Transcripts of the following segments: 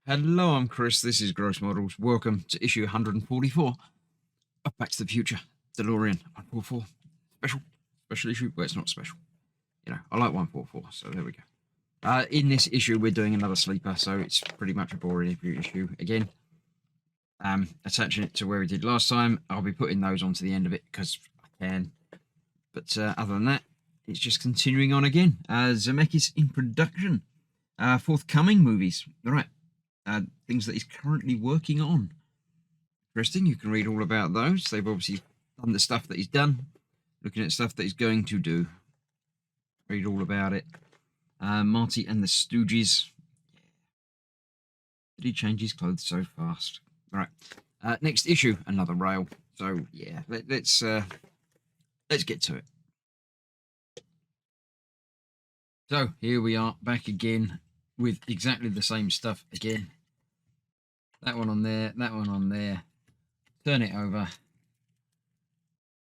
Hello, I'm Chris. This is Gross Models. Welcome to issue 144 of Back to the Future. Delorean 144. Special issue. Well, it's not special. You know, I like 144, so there we go. In this issue, we're doing another sleeper, so it's pretty much a boring issue again. Attaching it to where we did last time. I'll be putting those onto the end of it because I can. But other than that, it's just continuing on again. Zemeckis in production. Forthcoming movies. All right. Things that he's currently working on. Interesting. You can read all about those. They've obviously done the stuff that he's done. Looking at stuff that he's going to do. Read all about it. Marty and the Stooges. Did he change his clothes so fast? All right. Next issue, another rail. So yeah, let's get to it. So here we are back again with exactly the same stuff again. That one on there, that one on there. Turn it over.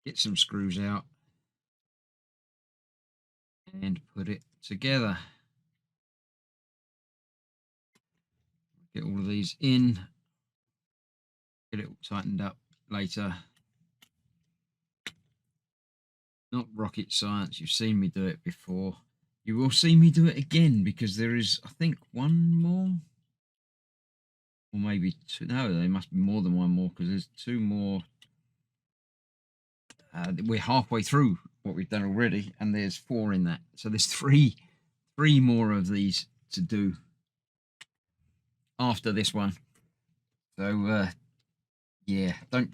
Get some screws out. And put it together. Get all of these in. Get it all tightened up later. Not rocket science. You've seen me do it before. You will see me do it again because there is, I think, one more. Or maybe two. No, there must be more than one more because there's two more. We're halfway through what we've done already, and there's 4 in that. So there's three more of these to do after this one. So yeah, don't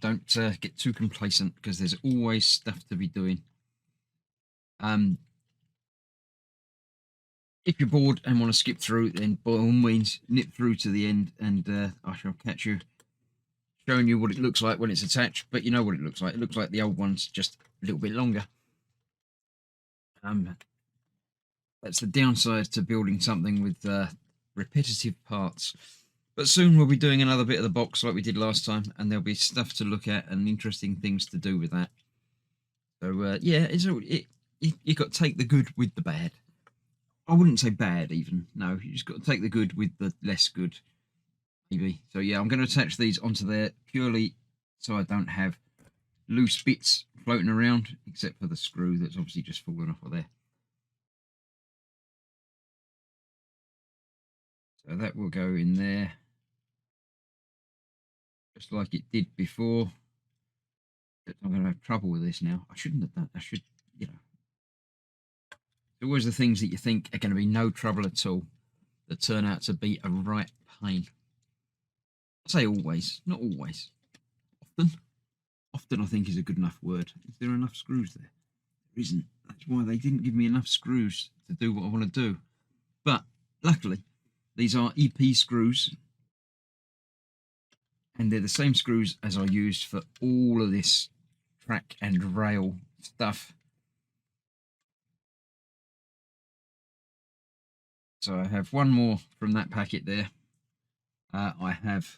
get too complacent because there's always stuff to be doing. If you're bored and want to skip through, then by all means nip through to the end, and I shall catch you showing you what it looks like when it's attached. But you know what it looks like. It looks like the old ones, just a little bit longer. That's the downside to building something with repetitive parts. But soon we'll be doing another bit of the box like we did last time, and there'll be stuff to look at and interesting things to do with that. So yeah, you got to take the good with the bad. I wouldn't say bad even. No, you just got to take the good with the less good, maybe. So yeah, I'm going to attach these onto there purely so I don't have loose bits floating around, except for the screw that's obviously just fallen off of there. So that will go in there, just like it did before. But I'm going to have trouble with this now. I shouldn't have done. I should, you know. Always the things that you think are going to be no trouble at all that turn out to be a right pain. I say always, not always. Often I think is a good enough word. Is there enough screws there? There isn't. That's why they didn't give me enough screws to do what I want to do. But luckily, these are EP screws. And they're the same screws as I used for all of this track and rail stuff. So I have one more from that packet there. I have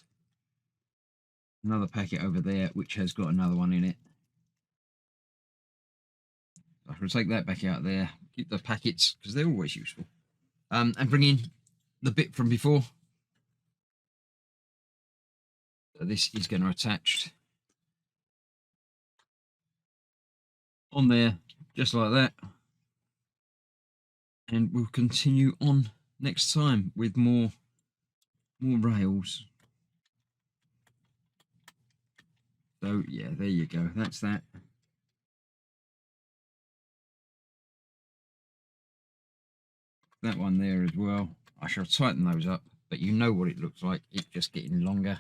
another packet over there which has got another one in it. I shall take that back out there. Keep the packets because they're always useful. And bring in the bit from before. So this is going to attach on there just like that. And we'll continue on next time with more rails. So yeah, there you go. That's that. That one there as well. I shall tighten those up, but you know what it looks like. It's just getting longer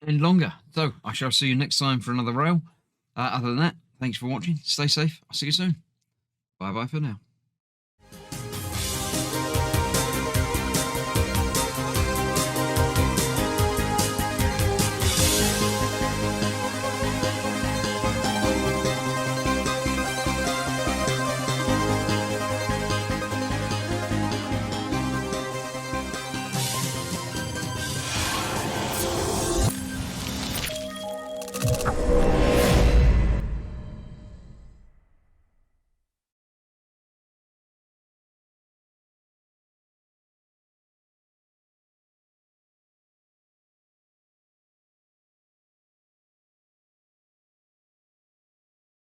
and longer. So I shall see you next time for another rail. Other than that, thanks for watching. Stay safe. I'll see you soon. Bye bye for now.